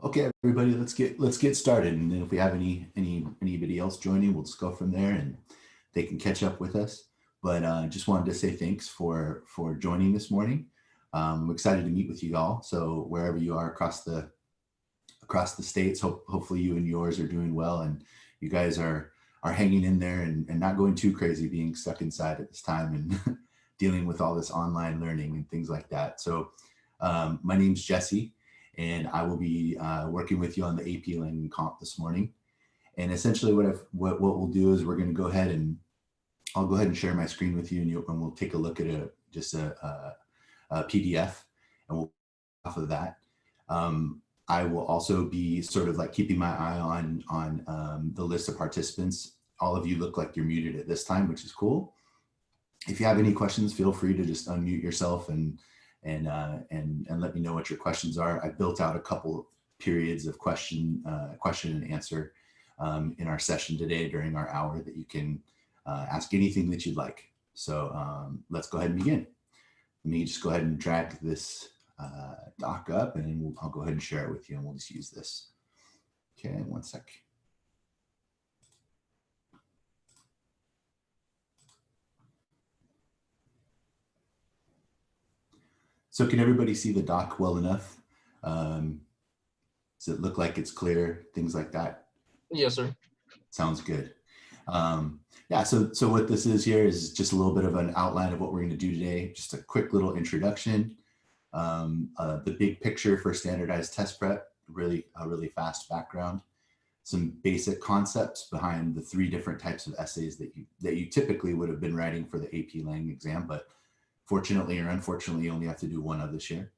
Okay, everybody, let's get started. And then if we have anybody else joining, we'll just go from there, and they can catch up with us. But just wanted to say thanks for joining this morning. I'm excited to meet with you all. So wherever you are across the states, hopefully you and yours are doing well, and you guys are hanging in there and not going too crazy, being stuck inside at this time and dealing with all this online learning and things like that. So my name's Jesse, and I will be working with you on the AP Lang Comp this morning. And essentially what we'll do is we're going to go ahead and I'll go ahead and share my screen with you, and we'll take a look at a PDF, and we'll off of that. I will also be sort of like keeping my eye on the list of participants. All of you look like you're muted at this time, which is cool. If you have any questions, feel free to just unmute yourself and let me know what your questions are. I built out a couple periods of question and answer in our session today during our hour that you can ask anything that you'd like. So let's go ahead and begin. Let me just go ahead and drag this doc up, and I'll go ahead and share it with you, and we'll just use this. Okay, one sec. So can everybody see the doc well enough? Does it look like it's clear? Things like that? Yes, sir. Sounds good. Yeah, so what this is here is just a little bit of an outline of what we're going to do today. Just a quick little introduction. The big picture for standardized test prep, a really fast background. Some basic concepts behind the 3 different types of essays that you typically would have been writing for the AP Lang exam, but fortunately or unfortunately, you only have to do one of this year.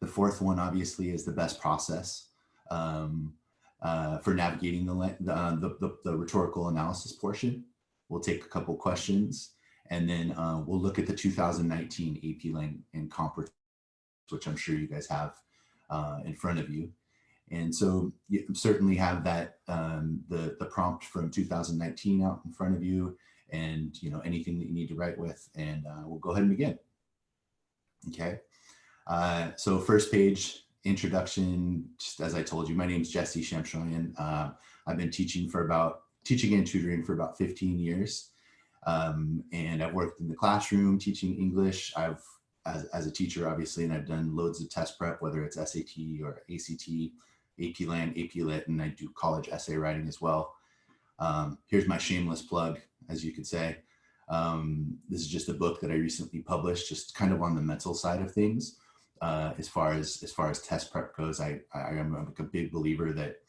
The 4th one, obviously, is the best process for navigating the rhetorical analysis portion. We'll take a couple questions, and then we'll look at the 2019 AP Lang and Comp, which I'm sure you guys have in front of you. And so you certainly have that the prompt from 2019 out in front of you, and anything that you need to write with, and we'll go ahead and begin. Okay, so first page, introduction. Just as I told you, my name is Jesse Shamshoyan. I've been teaching and tutoring for about 15 years, and I've worked in the classroom teaching English. As a teacher, obviously, and I've done loads of test prep, whether it's SAT or ACT, AP Lang, AP Lit, and I do college essay writing as well. Here's my shameless plug, as you could say. This is just a book that I recently published, just kind of on the mental side of things. As far as test prep goes, I am a big believer that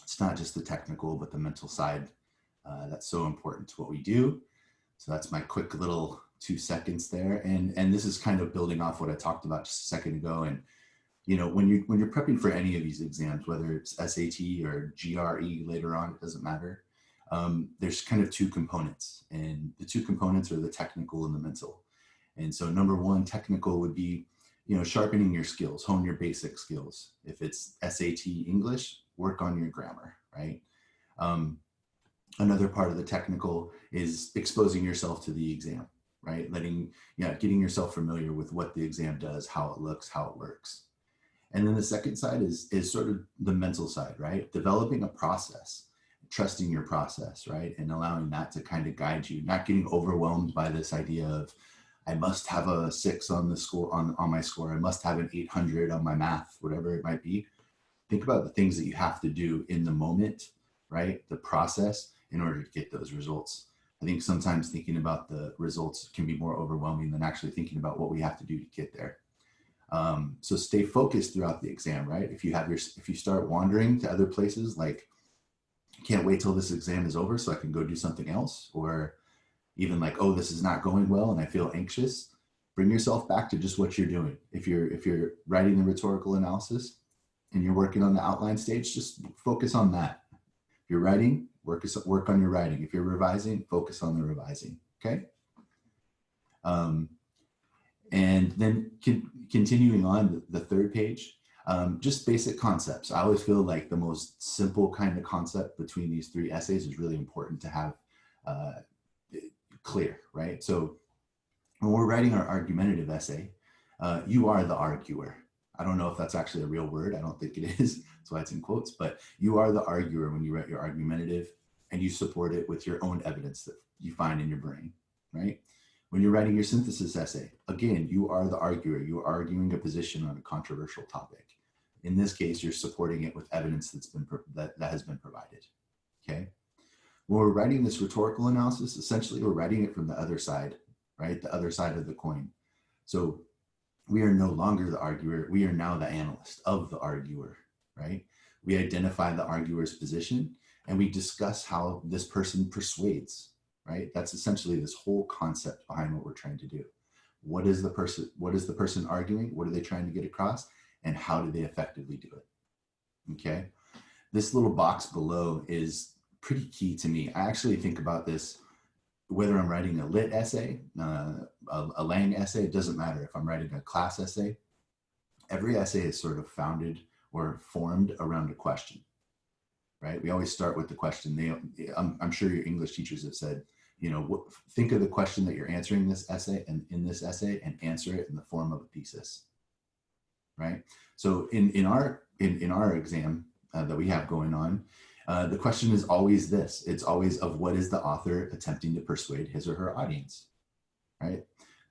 it's not just the technical, but the mental side that's so important to what we do. So that's my quick little 2 seconds there, and this is kind of building off what I talked about just a second ago. And when you're prepping for any of these exams, whether it's SAT or GRE later on, it doesn't matter. There's kind of 2 components, and the 2 components are the technical and the mental. And so number 1, technical, would be sharpening your skills, hone your basic skills. If it's SAT English, work on your grammar, right? Another part of the technical is exposing yourself to the exam, right? Getting yourself familiar with what the exam does, how it looks, how it works. And then the second side is sort of the mental side, right? Developing a process, trusting your process, right? And allowing that to kind of guide you, not getting overwhelmed by this idea of, I must have a 6 on the score on my score. I must have an 800 on my math, whatever it might be. Think about the things that you have to do in the moment, right? The process in order to get those results. I think sometimes thinking about the results can be more overwhelming than actually thinking about what we have to do to get there. So stay focused throughout the exam, right? If you start wandering to other places, like, can't wait till this exam is over so I can go do something else, or even like, oh, this is not going well and I feel anxious, bring yourself back to just what you're doing. If you're writing the rhetorical analysis and you're working on the outline stage, just focus on that. If you're writing, work on your writing. If you're revising, focus on the revising, okay? And then continuing on the 3rd page, just basic concepts. I always feel like the most simple kind of concept between these 3 essays is really important to have clear, right? So when we're writing our argumentative essay, you are the arguer. I don't know if that's actually a real word. I don't think it is. That's why it's in quotes. But you are the arguer when you write your argumentative, and you support it with your own evidence that you find in your brain, right? When you're writing your synthesis essay, again, you are the arguer. You're arguing a position on a controversial topic. In this case, you're supporting it with evidence that has been provided, okay? When we're writing this rhetorical analysis, essentially we're writing it from the other side, right? The other side of the coin. So we are no longer the arguer. We are now the analyst of the arguer, right? We identify the arguer's position and we discuss how this person persuades, right? That's essentially this whole concept behind what we're trying to do. What is the person arguing? What are they trying to get across? And how do they effectively do it? Okay. This little box below is pretty key to me. I actually think about this, whether I'm writing a lit essay, a Lang essay, it doesn't matter. If I'm writing a class essay, every essay is sort of founded or formed around a question, right? We always start with the question. I'm sure your English teachers have said, you know, think of the question that you're answering in this essay and answer it in the form of a thesis, right? So in our exam that we have going on, the question is always this. It's always of what is the author attempting to persuade his or her audience, right?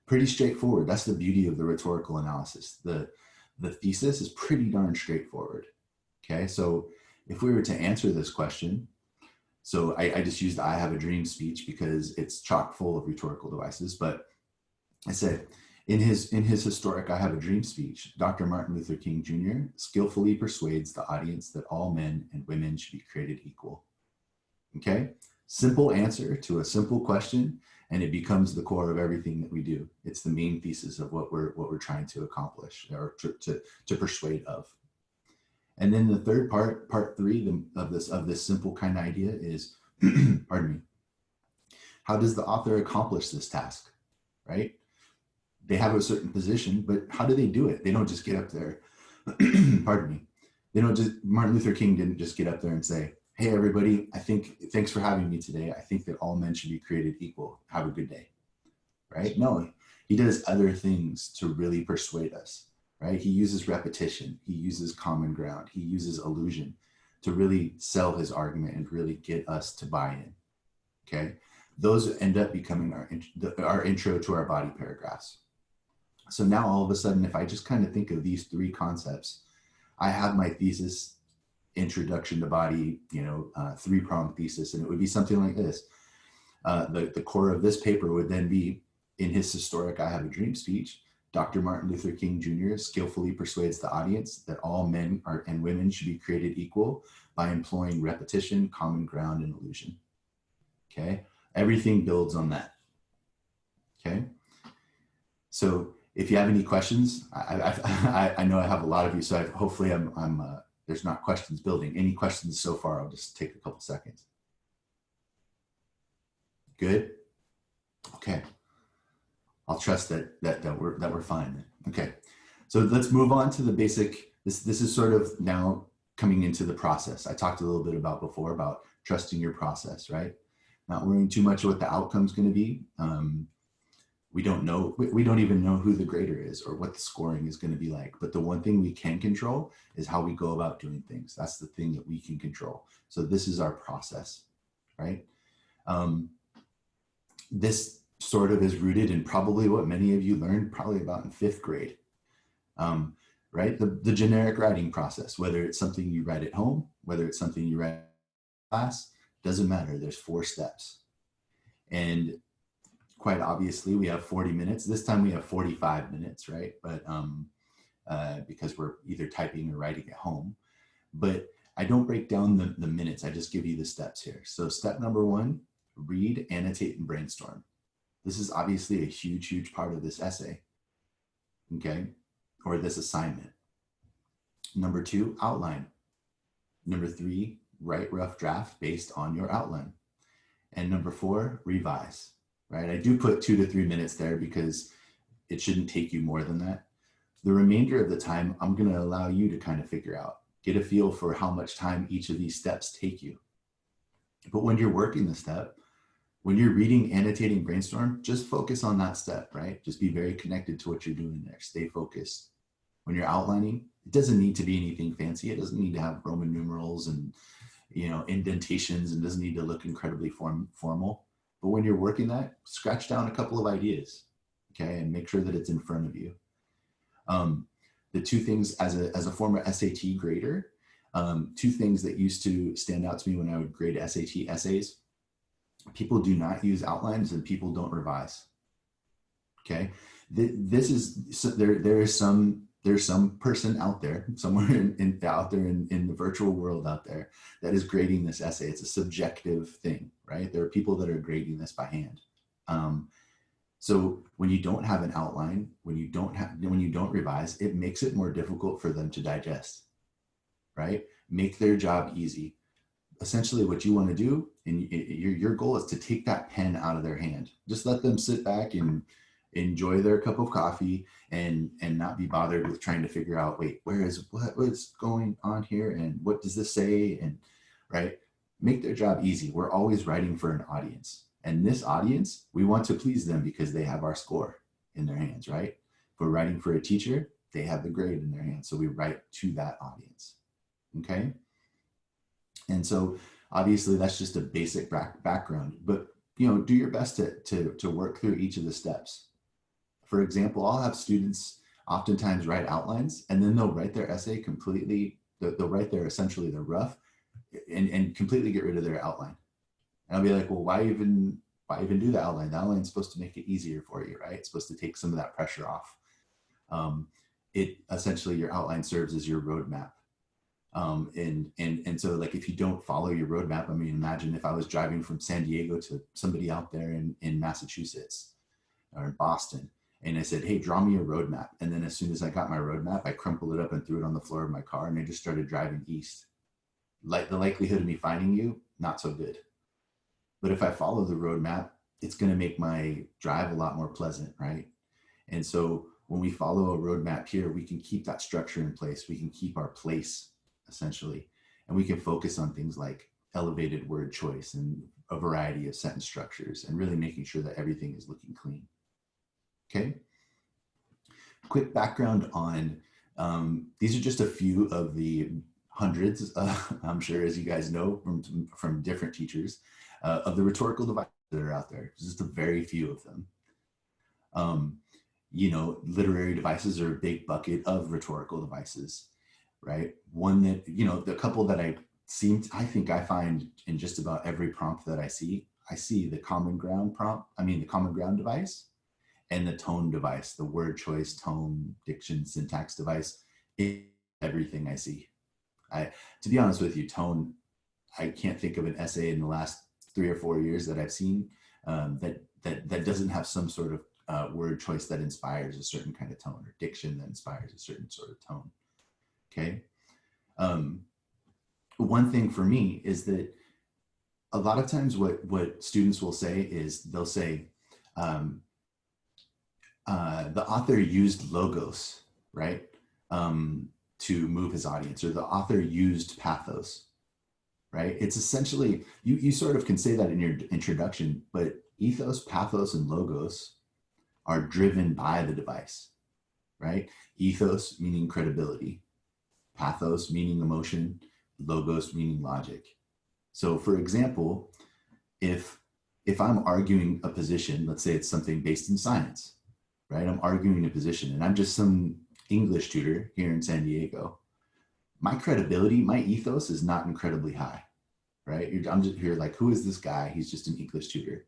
Pretty straightforward. That's the beauty of the rhetorical analysis. The thesis is pretty darn straightforward, okay? So if we were to answer this question, so I just used I have a dream speech because it's chock full of rhetorical devices, but I said, in his historic I have a dream speech, Dr. Martin Luther King Jr. skillfully persuades the audience that all men and women should be created equal. Okay? Simple answer to a simple question, and it becomes the core of everything that we do. It's the main thesis of what we're trying to accomplish or to persuade of. And then the third part three of this simple kind of idea is, pardon me, how does the author accomplish this task, right? They have a certain position, but how do they do it? They don't just get up there, pardon me. Martin Luther King didn't just get up there and say, hey, everybody, thanks for having me today. I think that all men should be created equal. Have a good day, right? No, he does other things to really persuade us, right? He uses repetition. He uses common ground. He uses allusion to really sell his argument and really get us to buy in, okay? Those end up becoming our intro to our body paragraphs. So now all of a sudden, if I just kind of think of these three concepts, I have my thesis, introduction to body, three-pronged thesis, and it would be something like this. The core of this paper would then be, in his historic I Have a Dream speech, Dr. Martin Luther King Jr. skillfully persuades the audience that all men and women should be created equal by employing repetition, common ground, and allusion. Okay, everything builds on that. Okay, so if you have any questions, I know I have a lot of you, so hopefully there's not questions building. Any questions so far? I'll just take a couple seconds. Good. Okay. I'll trust that we're fine. Okay. So let's move on to the basic. This is sort of now coming into the process. I talked a little bit before about trusting your process, right? Not worrying too much what the outcome's going to be. We don't know. We don't even know who the grader is or what the scoring is going to be like. But the one thing we can control is how we go about doing things. That's the thing that we can control. So this is our process, right? This sort of is rooted in probably what many of you learned probably about in 5th grade, right? The generic writing process, whether it's something you write at home, whether it's something you write in class, doesn't matter. There's 4 steps. And quite obviously we have 40 minutes. This time we have 45 minutes, right? But because we're either typing or writing at home. But I don't break down the minutes. I just give you the steps here. So step number 1, read, annotate, and brainstorm. This is obviously a huge, huge part of this essay, okay? Or this assignment. Number 2, outline. Number 3, write rough draft based on your outline. And number 4, revise, right? I do put 2 to 3 minutes there because it shouldn't take you more than that. The remainder of the time, I'm gonna allow you to kind of figure out, get a feel for how much time each of these steps take you. But when you're working the step, when you're reading, annotating, brainstorm, just focus on that step, right? Just be very connected to what you're doing there. Stay focused, when you're outlining, it doesn't need to be anything fancy. It doesn't need to have Roman numerals and, you know, indentations, and doesn't need to look incredibly formal. But when you're working that, scratch down a couple of ideas, okay, and make sure that it's in front of you. The two things, as a former SAT grader, two things that used to stand out to me when I would grade SAT essays: people do not use outlines and people don't revise. Okay, this is, so there's some person out there somewhere in the virtual world out there that is grading this essay. It's a subjective thing, right? There are people that are grading this by hand. So when you don't have an outline, when you don't revise, it makes it more difficult for them to digest, right? Make their job easy. Essentially what you want to do, and your goal is to take that pen out of their hand. Just let them sit back and enjoy their cup of coffee and not be bothered with trying to figure out, wait, what's going on here? And what does this say? And right, make their job easy. We're always writing for an audience. And this audience, we want to please them because they have our score in their hands, right? If we're writing for a teacher, they have the grade in their hands. So we write to that audience, okay? And so obviously that's just a basic background, but you know, do your best to work through each of the steps. For example, I'll have students oftentimes write outlines, and then they'll write their essay completely, they'll write essentially their rough and completely get rid of their outline. And I'll be like, well, why even do the outline? The outline's supposed to make it easier for you, right? It's supposed to take some of that pressure off. It essentially, your outline serves as your roadmap. And so like, if you don't follow your roadmap, I mean, imagine if I was driving from San Diego to somebody out there in Massachusetts or in Boston, and I said, hey, draw me a roadmap. And then as soon as I got my roadmap, I crumpled it up and threw it on the floor of my car, and I just started driving east. Like, the likelihood of me finding you, not so good. But if I follow the roadmap, it's going to make my drive a lot more pleasant, right? And so when we follow a roadmap here, we can keep that structure in place. We can keep our place, essentially. And we can focus on things like elevated word choice and a variety of sentence structures, and really making sure that everything is looking clean. Okay? Quick background on, these are just a few of the hundreds, I'm sure, as you guys know, from different teachers, of the rhetorical devices that are out there. Just a very few of them. You know, literary devices are a big bucket of rhetorical devices, right? One that, you know, the couple that I think I find in just about every prompt that I see the common ground device and the tone device, the word choice, tone, diction, syntax device, everything I see. To be honest with you, tone, I can't think of an essay in the last 3 or 4 years that I've seen that doesn't have some sort of word choice that inspires a certain kind of tone, or diction that inspires a certain sort of tone. Okay. One thing for me is that a lot of times what students will say is they'll say, the author used logos, right, to move his audience, or the author used pathos, right? It's essentially, you sort of can say that in your introduction, but ethos, pathos, and logos are driven by the device, right? Ethos meaning credibility, pathos meaning emotion, logos meaning logic. So for example, if I'm arguing a position, let's say it's something based in science, right? I'm arguing a position and I'm just some English tutor here in San Diego. My credibility, my ethos is not incredibly high, right? I'm just here like, who is this guy? He's just an English tutor.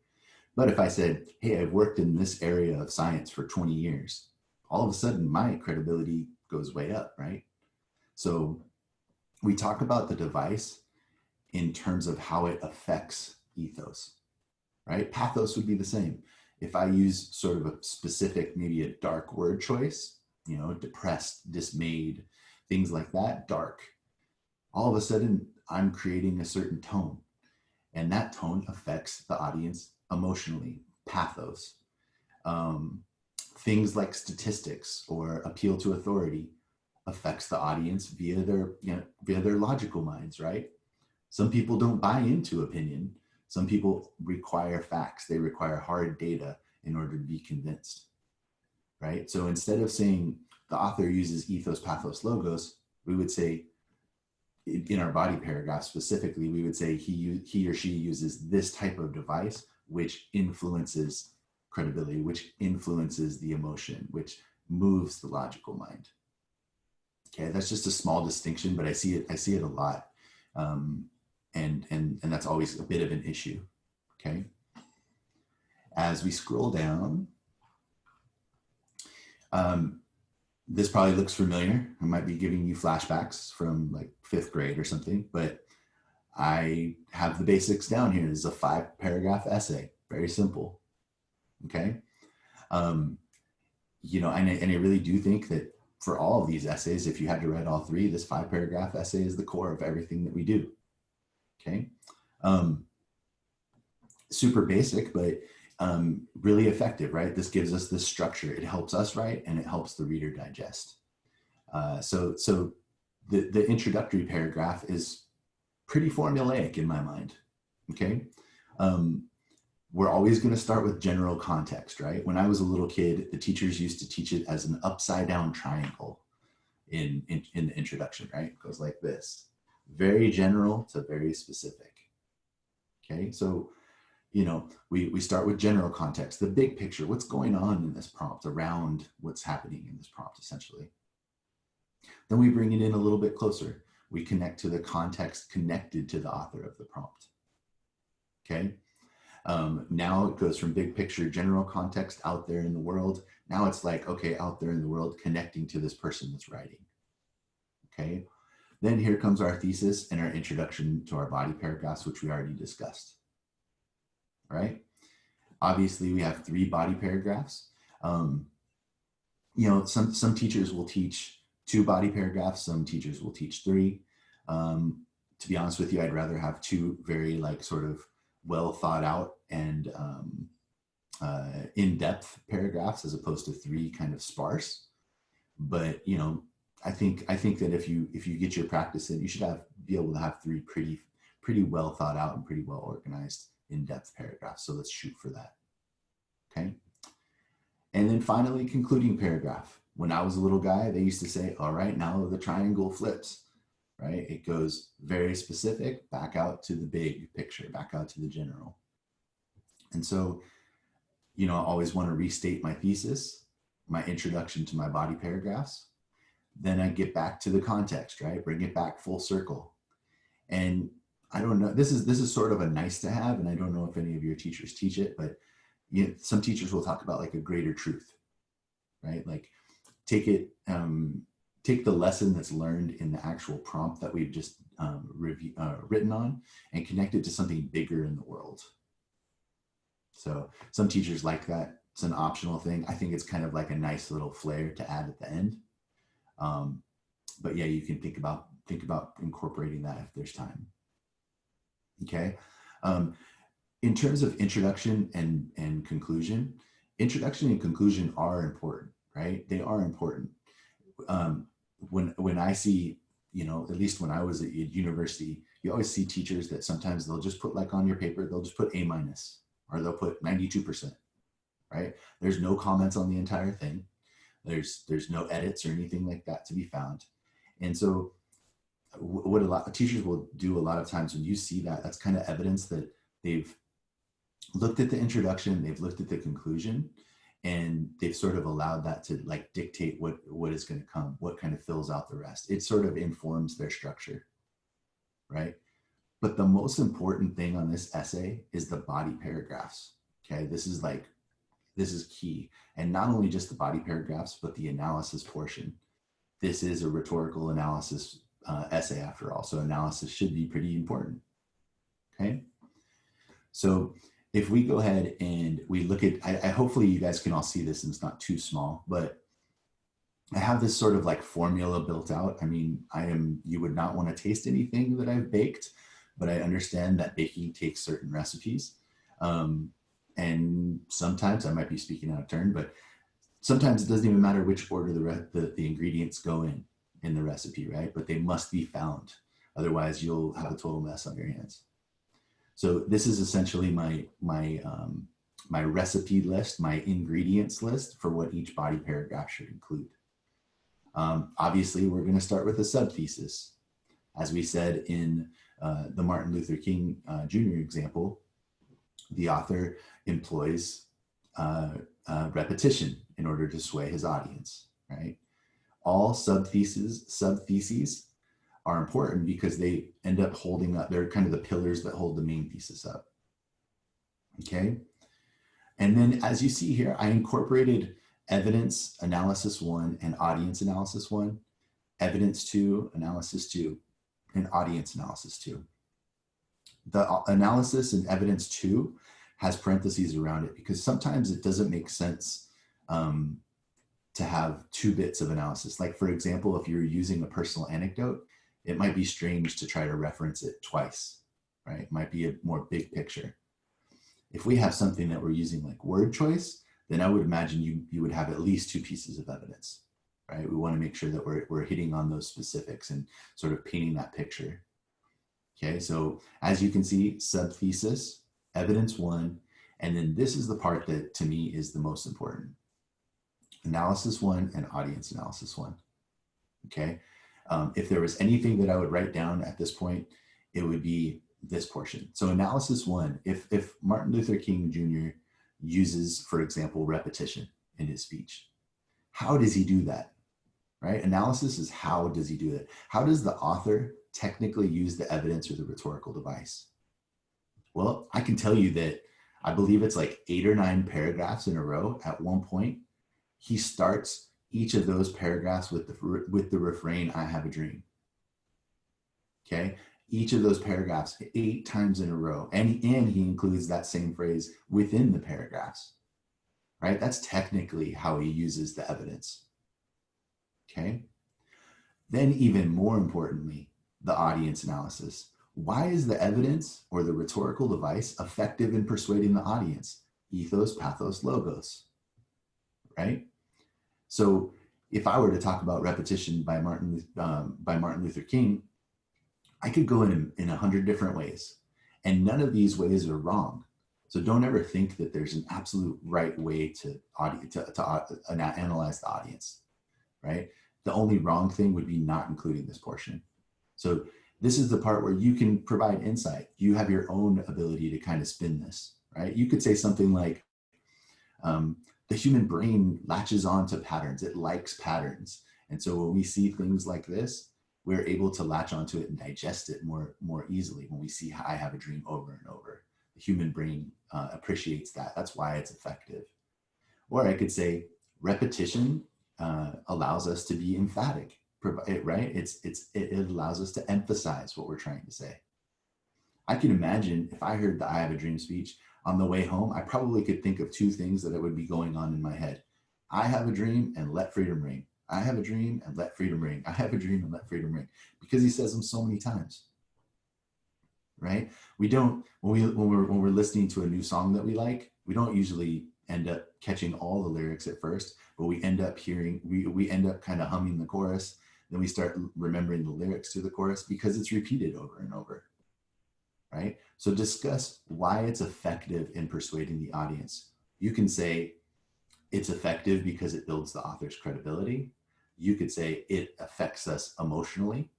But if I said, hey, I've worked in this area of science for 20 years, all of a sudden my credibility goes way up, right? So we talk about the device in terms of how it affects ethos, right? Pathos would be the same. If I use sort of a specific, maybe a dark word choice, you know, depressed, dismayed, things like that, dark, all of a sudden I'm creating a certain tone, and that tone affects the audience emotionally, pathos. Things like statistics or appeal to authority affects the audience via their logical minds, right? Some people don't buy into opinion. Some people require facts. They require hard data in order to be convinced, right? So instead of saying the author uses ethos, pathos, logos, we would say in our body paragraph specifically, we would say he or she uses this type of device, which influences credibility, which influences the emotion, which moves the logical mind. Okay, that's just a small distinction, but I see it a lot. And that's always a bit of an issue. Okay. As we scroll down, this probably looks familiar. I might be giving you flashbacks from like 5th grade or something, but I have the basics down here. This is a 5-paragraph essay, very simple. Okay. You know, and I really do think that for all of these essays, if you had to write all 3, this 5-paragraph essay is the core of everything that we do. Okay. Super basic, but really effective, right? This gives us this structure. It helps us write and it helps the reader digest. So the introductory paragraph is pretty formulaic in my mind, okay? We're always going to start with general context, right? When I was a little kid, the teachers used to teach it as an upside down triangle in the introduction, right? It goes like this, very general to very specific, okay? So, you know, we start with general context, the big picture, what's going on in this prompt, around what's happening in this prompt, essentially. Then we bring it in a little bit closer. We connect to the context connected to the author of the prompt, okay? Now it goes from big picture, general context out there in the world. Now it's like, okay, out there in the world, connecting to this person that's writing, okay? Then here comes our thesis and our introduction to our body paragraphs, which we already discussed. Right? Obviously, we have 3 body paragraphs. You know, some teachers will teach 2 body paragraphs. Some teachers will teach 3. To be honest with you, I'd rather have 2 very like sort of well thought out and in-depth paragraphs as opposed to 3 kind of sparse. But you know, I think that if you get your practice in, you should be able to have 3 pretty well thought out and pretty well organized in-depth paragraphs. So let's shoot for that. Okay. And then finally, concluding paragraph. When I was a little guy, they used to say, all right, now the triangle flips, right? It goes very specific, back out to the big picture, back out to the general. And so, you know, I always want to restate my thesis, my introduction to my body paragraphs. Then I get back to the context, right? Bring it back full circle. And I don't know, this is sort of a nice to have, and I don't know if any of your teachers teach it, but you know, some teachers will talk about like a greater truth, right? Like take the lesson that's learned in the actual prompt that we've just written on and connect it to something bigger in the world. So some teachers like that. It's an optional thing. I think it's kind of like a nice little flair to add at the end. But yeah, you can think about incorporating that if there's time. Okay. In terms of introduction and conclusion, introduction and conclusion are important, right? They are important. When I see, you know, at least when I was at university, you always see teachers that sometimes they'll just put like on your paper, they'll just put A- or they'll put 92%, right? There's no comments on the entire thing. There's no edits or anything like that to be found. And so what a lot of teachers will do a lot of times when you see that, that's kind of evidence that they've looked at the introduction, they've looked at the conclusion, and they've sort of allowed that to like dictate what is going to come, what kind of fills out the rest. It sort of informs their structure, right? But the most important thing on this essay is the body paragraphs. Okay, this is key. And not only just the body paragraphs, but the analysis portion. This is a rhetorical analysis essay after all, so analysis should be pretty important. Okay, so if we go ahead and we look at, I hopefully you guys can all see this and it's not too small, but I have this sort of like formula built out. I mean, you would not want to taste anything that I've baked, but I understand that baking takes certain recipes. And sometimes I might be speaking out of turn, but sometimes it doesn't even matter which order the ingredients go in the recipe, right? But they must be found. Otherwise you'll have a total mess on your hands. So this is essentially my recipe list, my ingredients list for what each body paragraph should include. Obviously, we're going to start with a subthesis. As we said in the Martin Luther King Jr. example, the author employs repetition in order to sway his audience, right? All subtheses are important because they end up holding up, they're kind of the pillars that hold the main thesis up, okay? And then as you see here, I incorporated evidence analysis 1 and audience analysis 1, evidence 2, analysis 2, and audience analysis 2. The analysis and evidence 2 has parentheses around it because sometimes it doesn't make sense to have 2 bits of analysis. Like for example, if you're using a personal anecdote, it might be strange to try to reference it twice, right? It might be a more big picture. If we have something that we're using like word choice, then I would imagine you would have at least 2 pieces of evidence, right? We want to make sure that we're hitting on those specifics and sort of painting that picture. Okay, so as you can see, subthesis, evidence 1, and then this is the part that to me is the most important. Analysis 1 and audience analysis 1, okay? If there was anything that I would write down at this point, it would be this portion. So analysis 1, if Martin Luther King Jr. uses, for example, repetition in his speech, how does he do that, right? Analysis is how does he do that? How does the author technically use the evidence or the rhetorical device? Well, I can tell you that I believe it's like 8 or 9 paragraphs in a row. At one point, he starts each of those paragraphs with the refrain, "I have a dream." Okay, each of those paragraphs 8 times in a row, and he includes that same phrase within the paragraphs, right? That's technically how he uses the evidence. Okay, then even more importantly, the audience analysis. Why is the evidence or the rhetorical device effective in persuading the audience? Ethos, pathos, logos, right? So if I were to talk about repetition by Martin Luther King, I could go in 100 different ways, and none of these ways are wrong. So don't ever think that there's an absolute right way to analyze the audience, right? The only wrong thing would be not including this portion. So this is the part where you can provide insight. You have your own ability to kind of spin this, right? You could say something like, the human brain latches on to patterns. It likes patterns. And so when we see things like this, we're able to latch onto it and digest it more easily when we see "I have a dream" over and over. The human brain appreciates that. That's why it's effective. Or I could say repetition allows us to be emphatic, right? It allows us to emphasize what we're trying to say. I can imagine if I heard the "I have a dream" speech on the way home, I probably could think of 2 things that would be going on in my head. I have a dream and let freedom ring. I have a dream and let freedom ring. I have a dream and let freedom ring, because he says them so many times, right? We don't, when we're listening to a new song that we like, we don't usually end up catching all the lyrics at first, but we end up hearing, we end up kind of humming the chorus. Then we start remembering the lyrics to the chorus because it's repeated over and over, right? So discuss why it's effective in persuading the audience. You can say it's effective because it builds the author's credibility. You could say it affects us emotionally.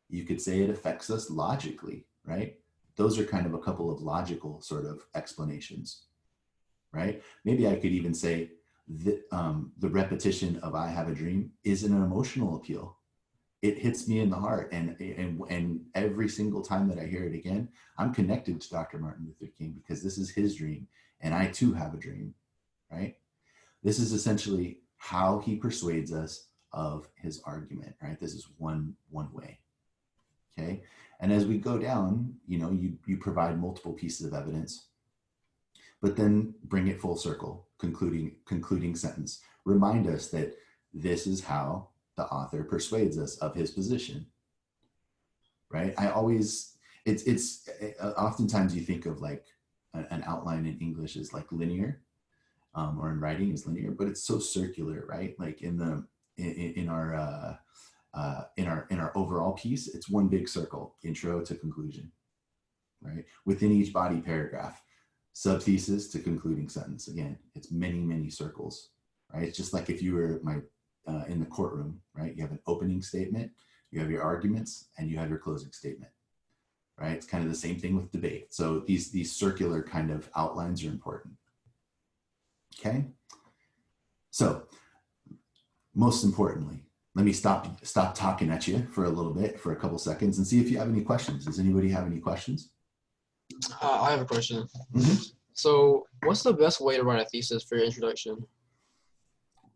You could say it affects us logically, right? Those are kind of a couple of logical sort of explanations, right? Maybe I could even say that the repetition of "I have a dream" is an emotional appeal. It hits me in the heart, and every single time that I hear it again, I'm connected to Dr. Martin Luther King because this is his dream, and I too have a dream, right? This is essentially how he persuades us of his argument, right? This is one way, okay? And as we go down, you provide multiple pieces of evidence, but then bring it full circle, concluding sentence. Remind us that this is how the author persuades us of his position, right? It's oftentimes you think of like an outline in English is like linear, or in writing is linear, but it's so circular, right? Like in our overall piece, it's one big circle, intro to conclusion, right? Within each body paragraph, subthesis to concluding sentence. Again, it's many circles, right? It's just like if you were in the courtroom, right? You have an opening statement, you have your arguments, and you have your closing statement, right? It's kind of the same thing with debate. So these circular kind of outlines are important. Okay. So most importantly, let me stop talking at you for a little bit, for a couple seconds, and see if you have any questions. Does anybody have any questions? I have a question. So what's the best way to write a thesis for your introduction?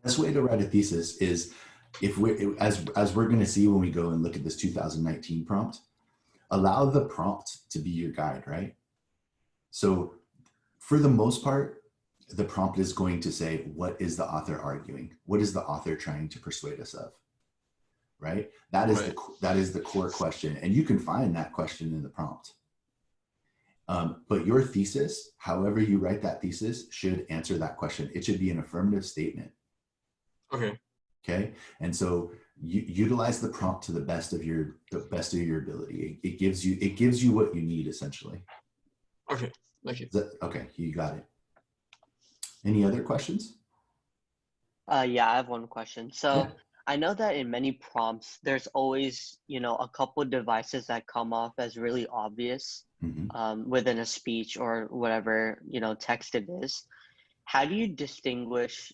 Best way to write a thesis is, if we, as we're going to see when we go and look at this 2019 prompt, allow the prompt to be your guide, right? So for the most part, the prompt is going to say, what is the author arguing? What is the author trying to persuade us of? Right? That is the core question. And you can find that question in the prompt. But your thesis, however you write that thesis, should answer that question. It should be an affirmative statement. Okay. Okay. And so you utilize the prompt to the best of your ability. It gives you what you need, essentially. Okay. Thank you. Okay, you got it. Any other questions? Yeah, I have one question. So yeah. I know that in many prompts, there's always, a couple of devices that come off as really obvious within a speech or whatever, text it is. How do you distinguish,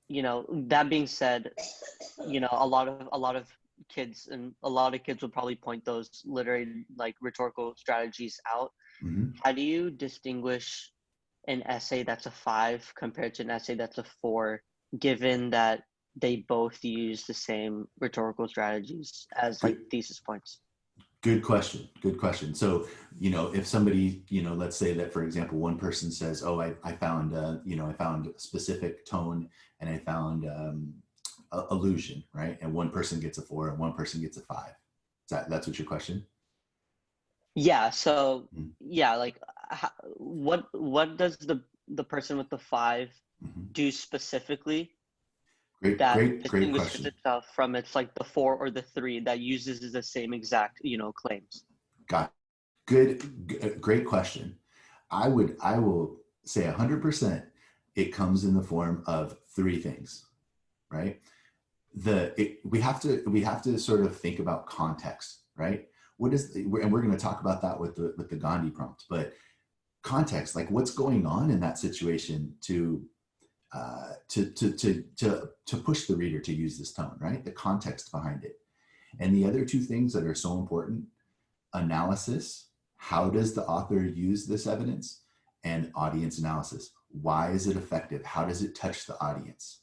that being said, a lot of kids will probably point those literary, like, rhetorical strategies out. How do you distinguish an essay that's a 5 compared to an essay that's a 4, given that they both use the same rhetorical strategies as like thesis points? Good question. Good question. So, if somebody, let's say that, for example, one person says, oh, I found, I found a specific tone and I found allusion, right? And one person gets a 4 and one person gets a 5. That's what your question? Yeah. So yeah, like what does the person with the 5 do specifically? Great question. Itself from it's like the 4 or the 3 that uses the same exact, claims. Got it. Great question. I will say 100% it comes in the form of 3 things, right? We have to sort of think about context, right? And we're going to talk about that with the Gandhi prompt, but context, like what's going on in that situation to push the reader to use this tone, right? The context behind it. And the other 2 things that are so important: analysis, how does the author use this evidence? And audience analysis, why is it effective? How does it touch the audience,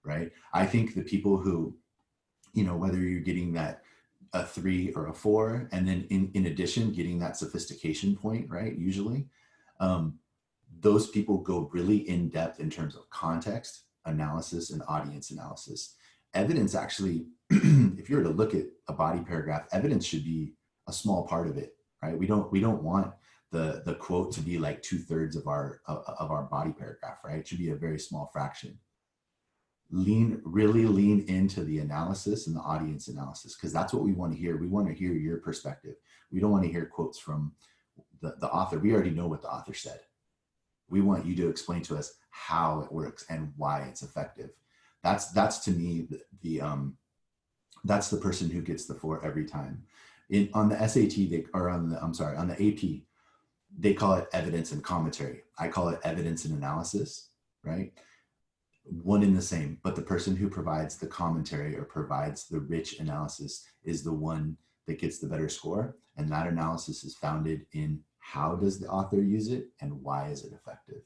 right? I think the people who, whether you're getting that a 3 or a 4, and then in addition, getting that sophistication point, right? Usually, those people go really in depth in terms of context, analysis, and audience analysis. Evidence actually, if you were to look at a body paragraph, evidence should be a small part of it, right? We don't want the quote to be like 2/3 of our body paragraph, right? It should be a very small fraction. Really lean into the analysis and the audience analysis, because that's what we want to hear. We want to hear your perspective. We don't want to hear quotes from the author. We already know what the author said. We want you to explain to us how it works and why it's effective. That's to me that's the person who gets the 4 every time. On the SAT, on the AP, they call it evidence and commentary. I call it evidence and analysis, right? One in the same, but the person who provides the commentary or provides the rich analysis is the one that gets the better score. And that analysis is founded in how does the author use it and why is it effective?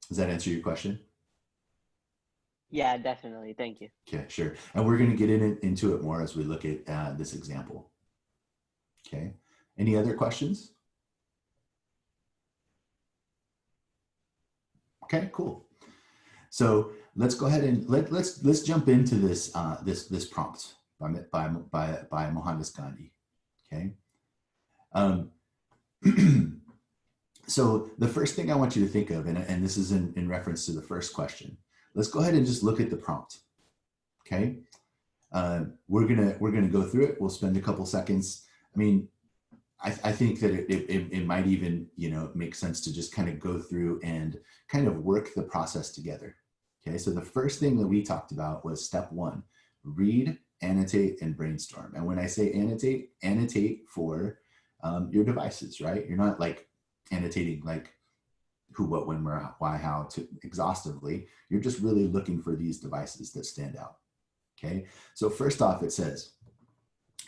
Does that answer your question? Yeah, definitely. Thank you. Okay, sure. And we're going to get into it more as we look at this example. Okay. Any other questions? Okay, cool. So let's go ahead and let's jump into this this prompt by Mohandas Gandhi. Okay. So the first thing I want you to think of, and this is in reference to the first question, let's go ahead and just look at the prompt. Okay. We're gonna go through it. We'll spend a couple seconds. I mean, I think that it might even, make sense to just kind of go through and kind of work the process together. Okay, so the first thing that we talked about was step 1, read, annotate, and brainstorm. And when I say annotate, annotate for your devices, right? You're not like annotating like who, what, when, where, why, how to exhaustively. You're just really looking for these devices that stand out. Okay, so first off, it says,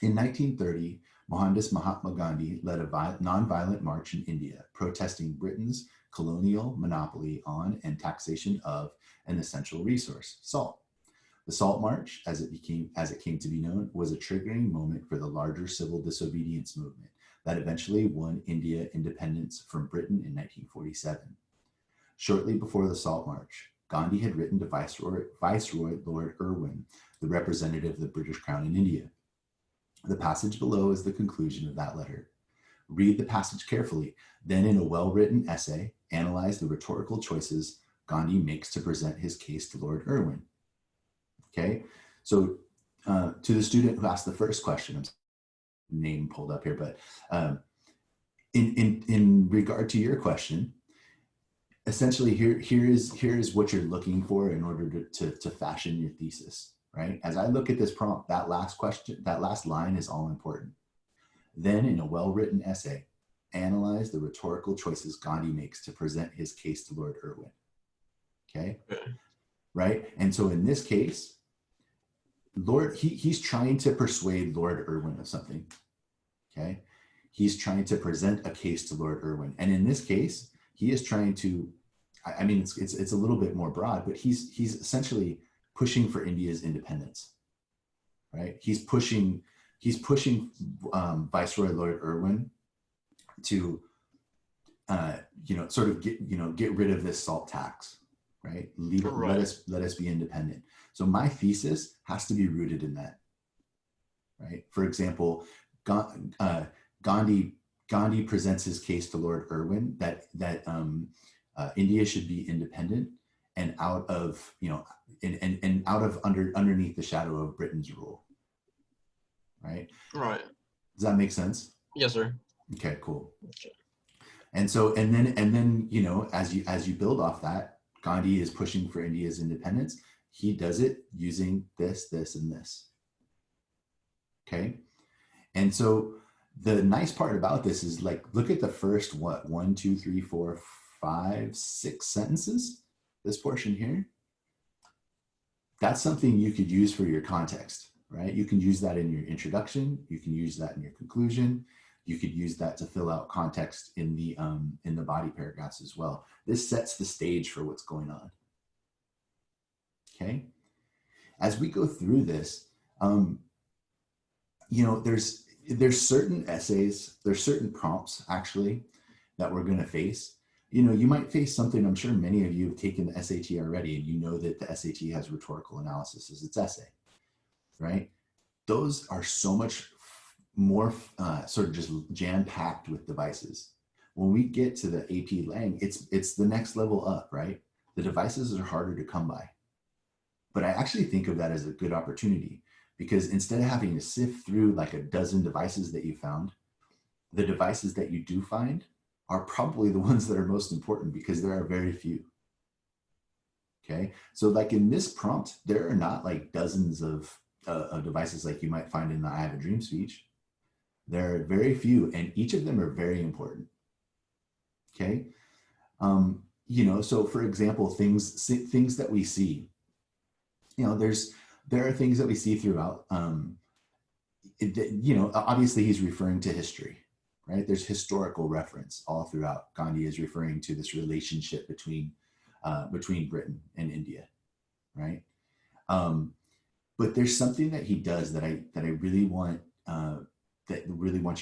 in 1930, Mohandas Mahatma Gandhi led a non-violent march in India, protesting Britain's colonial monopoly on and taxation of an essential resource, salt. The Salt March, as it came to be known, was a triggering moment for the larger civil disobedience movement that eventually won India independence from Britain in 1947. Shortly before the Salt March, Gandhi had written to Viceroy Lord Irwin, the representative of the British Crown in India. The passage below is the conclusion of that letter. Read the passage carefully, then in a well-written essay, analyze the rhetorical choices Gandhi makes to present his case to Lord Irwin. Okay, so to the student who asked the first question, I'm name pulled up here, but in regard to your question, essentially here is what you're looking for in order to fashion your thesis, right? As I look at this prompt, that last question, that last line is all important. Then in a well-written essay, analyze the rhetorical choices Gandhi makes to present his case to Lord Irwin. Okay, right? And so in this case, he's trying to persuade Lord Irwin of something. Okay, he's trying to present a case to Lord Irwin, and in this case, he is trying to. I mean, it's a little bit more broad, but he's essentially pushing for India's independence, right? He's pushing Viceroy Lord Irwin to, sort of get rid of this salt tax, right? Leave it, Right. let us be independent. So my thesis has to be rooted in that, right? For example, Gandhi presents his case to Lord Irwin that India should be independent and out of underneath the shadow of Britain's rule, right? Right. Does that make sense? Yes, sir. Okay, cool. Okay. And so and then as you build off that, Gandhi is pushing for India's independence. He does it using this, and this. Okay, and so the nice part about this is, like, look at the first 1, 2, 3, 4, 5, 6 sentences. This portion here, that's something you could use for your context, right? You can use that in your introduction. You can use that in your conclusion. You could use that to fill out context in the body paragraphs as well. This sets the stage for what's going on. Okay, as we go through this, there's certain essays, there's certain prompts actually that we're going to face. You might face something. I'm sure many of you have taken the SAT already, and you know that the SAT has rhetorical analysis as its essay, right? Those are so much more sort of just jam-packed with devices. When we get to the AP Lang, it's the next level up, right? The devices are harder to come by. But I actually think of that as a good opportunity, because instead of having to sift through like a dozen devices that you found, the devices that you do find are probably the ones that are most important, because there are very few. Okay, so like in this prompt, there are not like dozens of devices like you might find in the I Have a Dream speech. There are very few, and each of them are very important. Okay, so for example, things that we see, there are things that we see throughout. Obviously he's referring to history, right? There's historical reference all throughout. Gandhi is referring to this relationship between Britain and India, right? But there's something that he does that I really want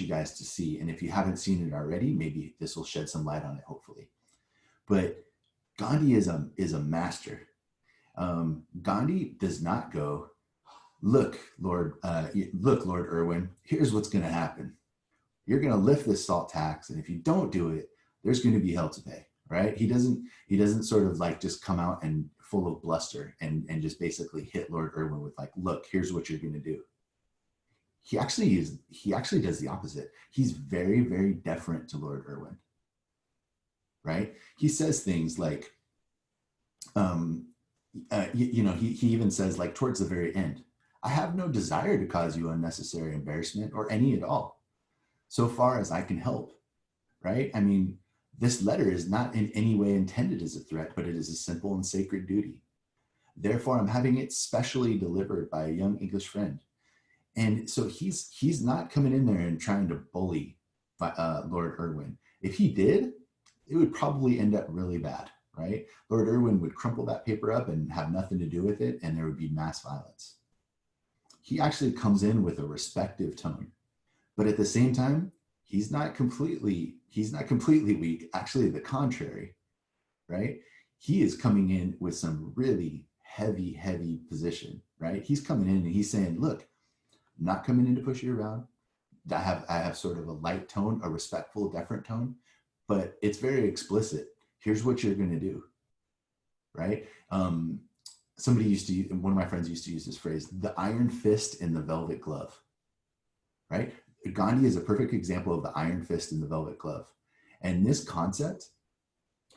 you guys to see. And if you haven't seen it already, maybe this will shed some light on it, hopefully. But Gandhi is a master. Gandhi does not go, look, Lord Irwin, here's what's going to happen. You're going to lift this salt tax, and if you don't do it, there's going to be hell to pay, right? He doesn't sort of like just come out and full of bluster and just basically hit Lord Irwin with like, look, here's what you're going to do. He actually does the opposite. He's very, very deferent to Lord Irwin, right? He says things like, he even says, like, towards the very end, I have no desire to cause you unnecessary embarrassment or any at all, so far as I can help, right? I mean, this letter is not in any way intended as a threat, but it is a simple and sacred duty. Therefore, I'm having it specially delivered by a young English friend. And so he's not coming in there and trying to bully Lord Irwin. If he did, it would probably end up really bad, right? Lord Irwin would crumple that paper up and have nothing to do with it, and there would be mass violence. He actually comes in with a respectful tone, but at the same time, he's not completely weak. Actually, the contrary, right? He is coming in with some really heavy position, right? He's coming in and he's saying, look, I'm not coming in to push you around. I have sort of a light tone, a respectful, deferent tone, but it's very explicit. Here's what you're going to do, right? Somebody one of my friends used to use this phrase, the iron fist in the velvet glove, right? Gandhi is a perfect example of the iron fist in the velvet glove. And this concept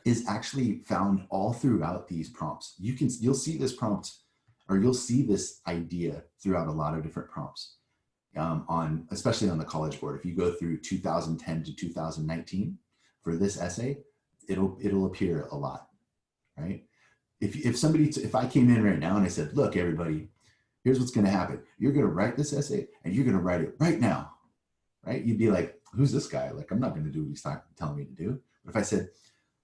is actually found all throughout these prompts. You'll see this prompt, or you'll see this idea throughout a lot of different prompts, especially on the College Board. If you go through 2010 to 2019 for this essay, it'll appear a lot, right? If I came in right now and I said, look, everybody, here's what's going to happen. You're going to write this essay and you're going to write it right now, right? You'd be like, who's this guy? Like, I'm not going to do what he's telling me to do. But if I said,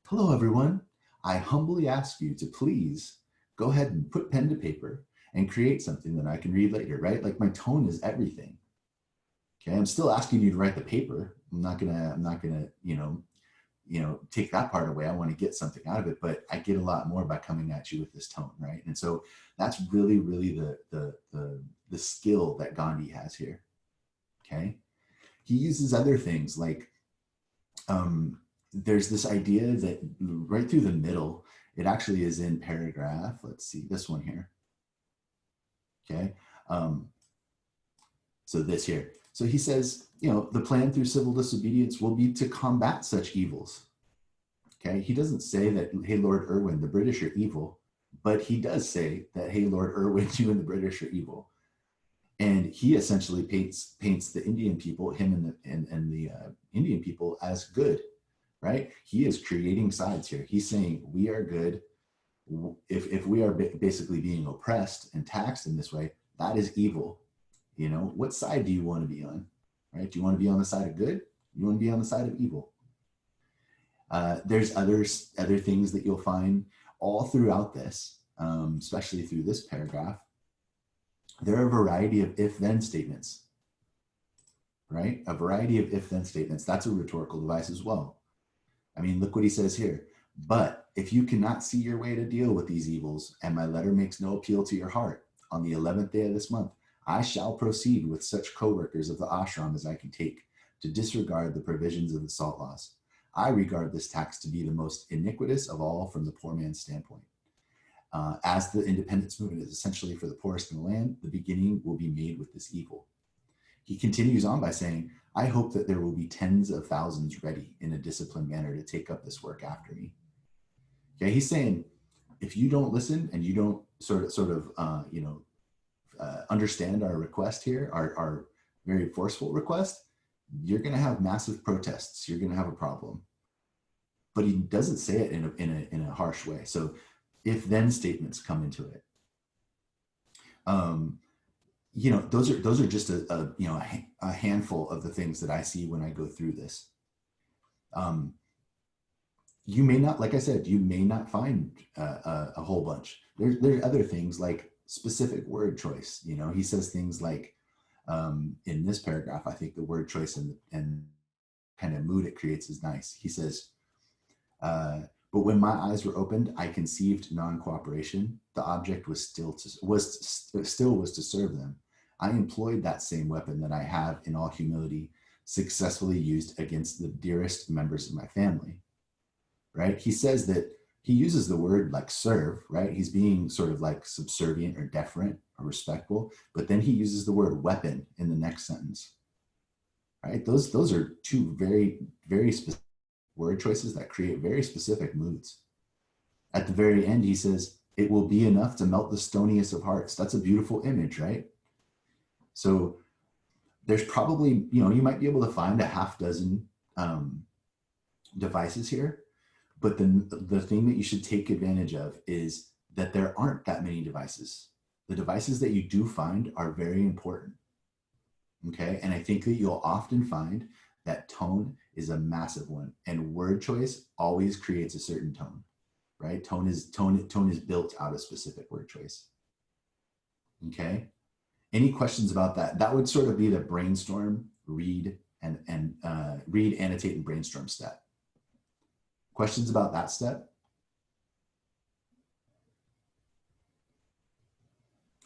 hello, everyone, I humbly ask you to please go ahead and put pen to paper and create something that I can read later, right? Like, my tone is everything. Okay, I'm still asking you to write the paper. I'm not gonna, take that part away. I want to get something out of it, but I get a lot more by coming at you with this tone, right? And so that's really the skill that Gandhi has here. Okay, he uses other things like there's this idea that right through the middle, it actually is in paragraph. Let's see this one here. Okay, so this here. So he says, the plan through civil disobedience will be to combat such evils. Okay, he doesn't say that, hey, Lord Irwin, the British are evil, but he does say that, hey, Lord Irwin, you and the British are evil. And he essentially paints the Indian people, him and the Indian people, as good, right? He is creating sides here. He's saying we are good. If we are basically being oppressed and taxed in this way, that is evil. What side do you want to be on, right? Do you want to be on the side of good? You want to be on the side of evil? There's other things that you'll find all throughout this, especially through this paragraph. There are a variety of if-then statements, right? A variety of if-then statements. That's a rhetorical device as well. I mean, look what he says here. But if you cannot see your way to deal with these evils, and my letter makes no appeal to your heart, on the 11th day of this month, I shall proceed with such co-workers of the ashram as I can take to disregard the provisions of the salt laws. I regard this tax to be the most iniquitous of all from the poor man's standpoint. As the independence movement is essentially for the poorest in the land, the beginning will be made with this evil. He continues on by saying, I hope that there will be tens of thousands ready in a disciplined manner to take up this work after me. Okay, he's saying, if you don't listen and you don't understand our request here, our very forceful request, you're going to have massive protests. You're going to have a problem. But he doesn't say it in a harsh way. So if-then statements come into it. Those are just a handful of the things that I see when I go through this. You may not, like I said, you may not find a whole bunch. There's other things like specific word choice. He says things like, in this paragraph, I think the word choice and kind of mood it creates is nice. He says, but when my eyes were opened, I conceived non-cooperation. The object was still to serve them. I employed that same weapon that I have in all humility successfully used against the dearest members of my family, right? He says that he uses the word like serve, right? He's being sort of like subservient or deferent or respectful, but then he uses the word weapon in the next sentence, right? Those are two very, very specific word choices that create very specific moods. At the very end, he says, It will be enough to melt the stoniest of hearts. That's a beautiful image, right? So there's probably, you know, you might be able to find a half dozen devices here, but the thing that you should take advantage of is that there aren't that many devices. The devices that you do find are very important, okay? And I think that you'll often find that tone is a massive one, and word choice always creates a certain tone, right? Tone is built out of specific word choice, okay? Any questions about that? That would sort of be the brainstorm, read, read, annotate, and brainstorm step. Questions about that step?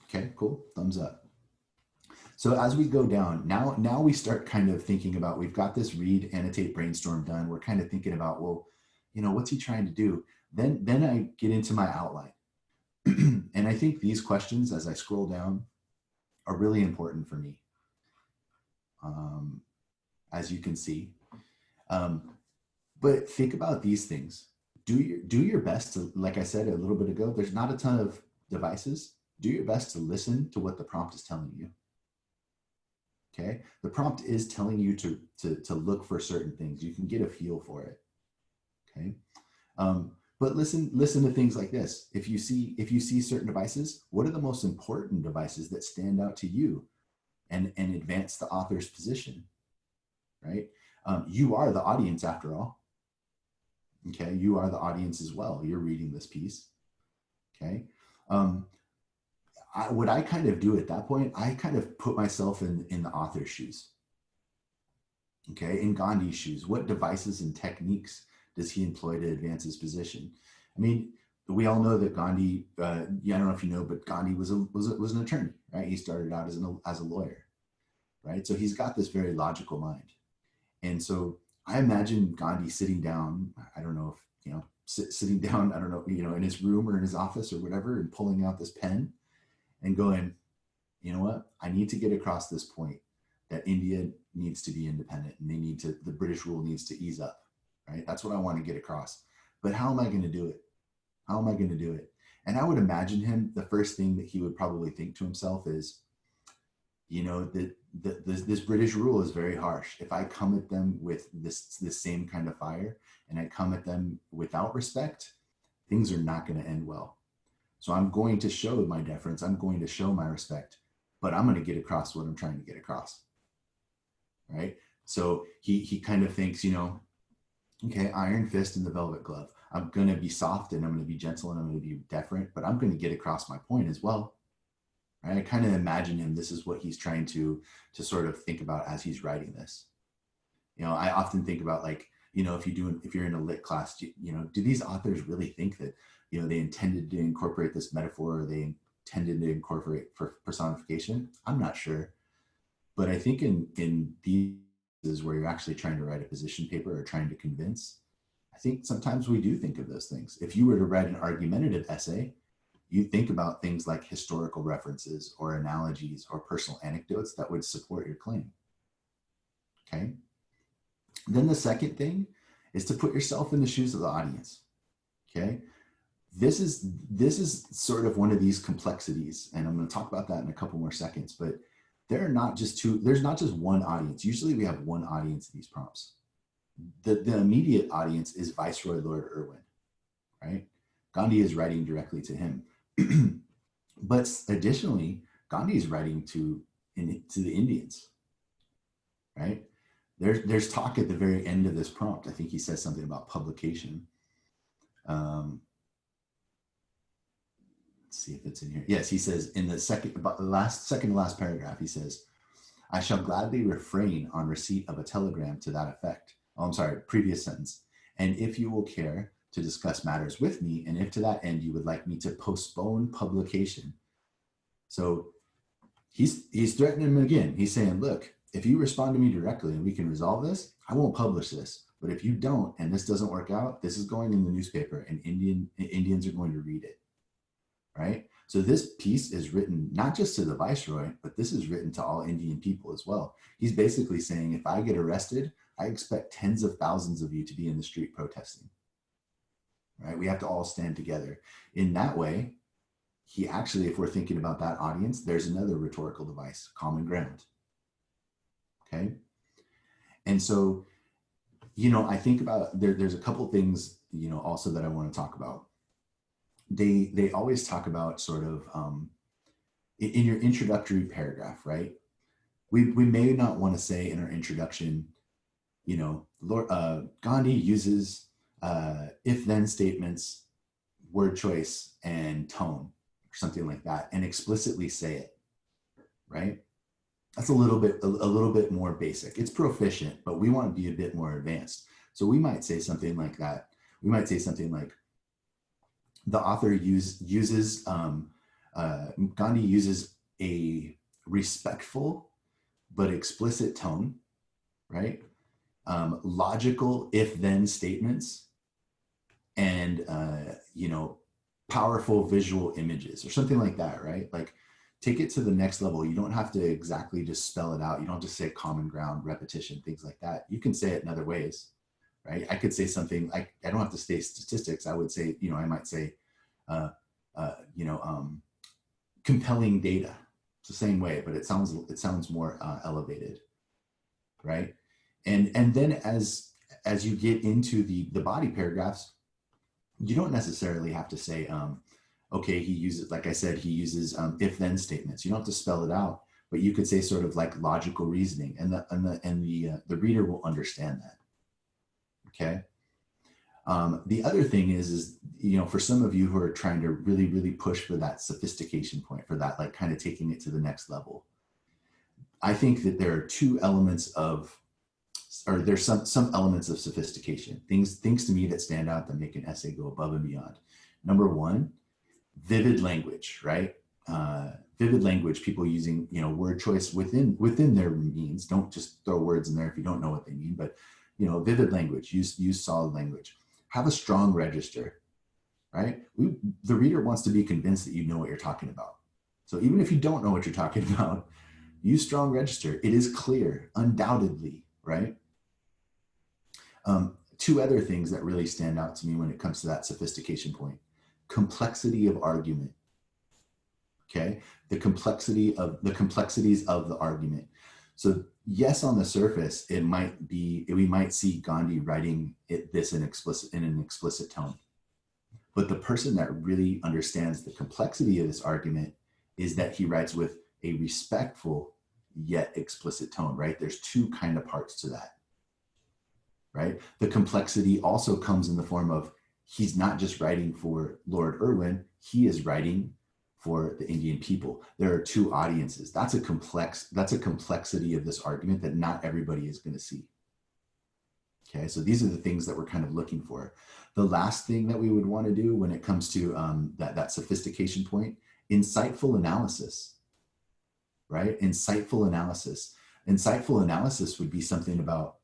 Okay, cool, thumbs up. So as we go down, now we start kind of thinking about, we've got this read, annotate, brainstorm done. We're kind of thinking about, well, you know, what's he trying to do? Then I get into my outline. And I think these questions, as I scroll down, are really important for me, as you can see. But think about these things. Do your best to, like I said a little bit ago, there's not a ton of devices. Do your best to listen to what the prompt is telling you. Okay, the prompt is telling you to look for certain things. You can get a feel for it. Okay, but listen to things like this. If you see certain devices, what are the most important devices that stand out to you and advance the author's position, right? You are the audience after all. Okay, you are the audience as well. You're reading this piece. Okay, what I kind of do at that point, I kind of put myself in the author's shoes. Okay, in Gandhi's shoes. What devices and techniques does he employ to advance his position? I mean, we all know that Gandhi, I don't know if you know, but Gandhi was an attorney, right? He started out as a lawyer, right? So he's got this very logical mind. And so I imagine Gandhi sitting down, I don't know if, you know, sitting down, I don't know, you know, in his room or in his office or whatever, and pulling out this pen and going, you know what, I need to get across this point that India needs to be independent and the British rule needs to ease up, right? That's what I want to get across. But how am I going to do it? How am I going to do it? And I would imagine him, the first thing that he would probably think to himself is, you know, this British rule is very harsh. If I come at them with this same kind of fire and I come at them without respect, things are not going to end well. So I'm going to show my deference. I'm going to show my respect, but I'm going to get across what I'm trying to get across, right? So he kind of thinks, you know, okay, iron fist and the velvet glove. I'm going to be soft and I'm going to be gentle and I'm going to be deferent, but I'm going to get across my point as well. Right? I kind of imagine him, this is what he's trying to sort of think about as he's writing this. You know, I often think about, like, you know, if you're in a lit class, you know, do these authors really think that, you know, they intended to incorporate this metaphor or they intended to incorporate for personification? I'm not sure. But I think in these where you're actually trying to write a position paper or trying to convince, I think sometimes we do think of those things. If you were to write an argumentative essay, you think about things like historical references or analogies or personal anecdotes that would support your claim. Okay. Then the second thing is to put yourself in the shoes of the audience. Okay. This is sort of one of these complexities, and I'm going to talk about that in a couple more seconds, but there's not just one audience. Usually we have one audience in these prompts. The immediate audience is Viceroy Lord Irwin, right? Gandhi is writing directly to him. But additionally, Gandhi is writing to the Indians, right? There's talk at the very end of this prompt. I think he says something about publication. Let's see if it's in here. Yes, he says in the second to last paragraph, he says, "I shall gladly refrain on receipt of a telegram to that effect." Oh, I'm sorry, previous sentence. "And if you will care to discuss matters with me, and if to that end you would like me to postpone publication." So he's threatening him again. He's saying, look, if you respond to me directly and we can resolve this, I won't publish this. But if you don't, and this doesn't work out, this is going in the newspaper and Indians are going to read it, right? So this piece is written not just to the Viceroy, but this is written to all Indian people as well. He's basically saying, if I get arrested, I expect tens of thousands of you to be in the street protesting. right? We have to all stand together. In that way, he actually, if we're thinking about that audience, there's another rhetorical device, common ground. Okay. And so, I think about there's a couple things, also that I want to talk about. They always talk about sort of in your introductory paragraph, right? We may not want to say in our introduction, Gandhi uses if-then statements, word choice, and tone, or something like that, and explicitly say it, right? That's a little bit more basic. It's proficient, but we want to be a bit more advanced. So we might say something like that. We might say something like, the author uses Gandhi uses a respectful but explicit tone, right? Logical if-then statements, and powerful visual images, or something like that, right? Like, take it to the next level. You don't have to exactly just spell it out. You don't have to say common ground, repetition, things like that. You can say it in other ways, right? I could say something like, I don't have to say statistics. I would say, I might say, compelling data. It's the same way, but it sounds more elevated, right? And then as you get into the body paragraphs, you don't necessarily have to say, okay, he uses, like I said, he uses if-then statements. You don't have to spell it out, but you could say sort of like logical reasoning, and the reader will understand that. Okay. The other thing is for some of you who are trying to really, really push for that sophistication point, for that, like, kind of taking it to the next level, I think that there are two elements there's some elements of sophistication, things to me that stand out, that make an essay go above and beyond. Number one, vivid language, right? Vivid language, people using, word choice within their means. Don't just throw words in there if you don't know what they mean, but, vivid language, use solid language. Have a strong register, right? The reader wants to be convinced that you know what you're talking about. So even if you don't know what you're talking about, use strong register. It is clear, undoubtedly, right? Two other things that really stand out to me when it comes to that sophistication point: complexity of argument. Okay, the complexities of the argument. So yes, on the surface, we might see Gandhi writing this in an explicit tone, but the person that really understands the complexity of this argument is that he writes with a respectful yet explicit tone, right? There's two kind of parts to that, right? The complexity also comes in the form of, he's not just writing for Lord Irwin, he is writing for the Indian people. There are two audiences. That's a complexity of this argument that not everybody is going to see. Okay, so these are the things that we're kind of looking for. The last thing that we would want to do when it comes to that sophistication point: insightful analysis, right? Insightful analysis. Insightful analysis would be something about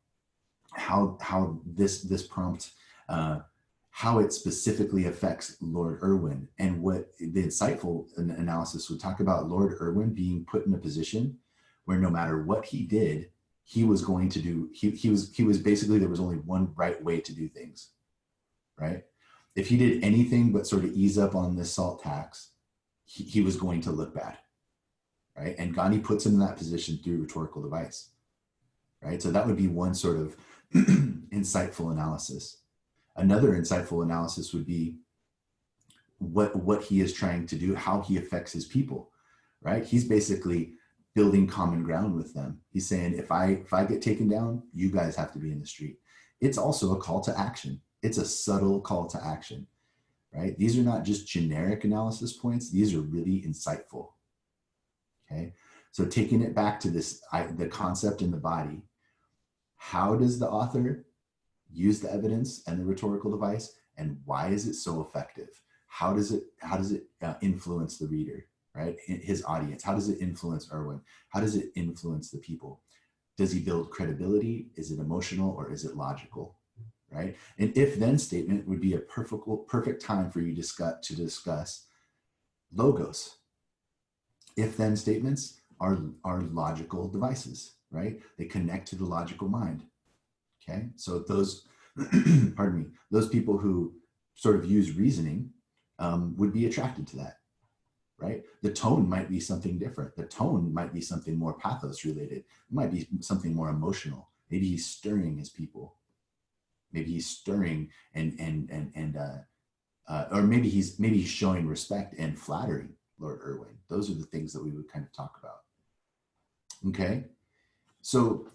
how this prompt, how it specifically affects Lord Irwin. And what the insightful analysis would talk about: Lord Irwin being put in a position where no matter what he did, he was going to do, he was basically, there was only one right way to do things, right? If he did anything but sort of ease up on this salt tax, he was going to look bad, right? And Gandhi puts him in that position through rhetorical device, right? So that would be one sort of insightful analysis. Another insightful analysis would be what he is trying to do, how he affects his people, right? He's basically building common ground with them. He's saying, if I get taken down, you guys have to be in the street. It's also a call to action. It's a subtle call to action, right? These are not just generic analysis points. These are really insightful, okay? So taking it back to the concept in the body, how does the author use the evidence and the rhetorical device, and why is it so effective? How does it influence the reader, right? His audience. How does it influence Irwin? How does it influence the people? Does he build credibility? Is it emotional, or is it logical, right? An if-then statement would be a perfect time for you to discuss logos. If-then statements are logical devices, right? They connect to the logical mind. Okay, so those, pardon me, those people who sort of use reasoning would be attracted to that, right? The tone might be something different. The tone might be something more pathos related. It might be something more emotional. Maybe he's stirring his people. Maybe he's stirring or maybe he's showing respect and flattering Lord Irwin. Those are the things that we would kind of talk about. Okay, so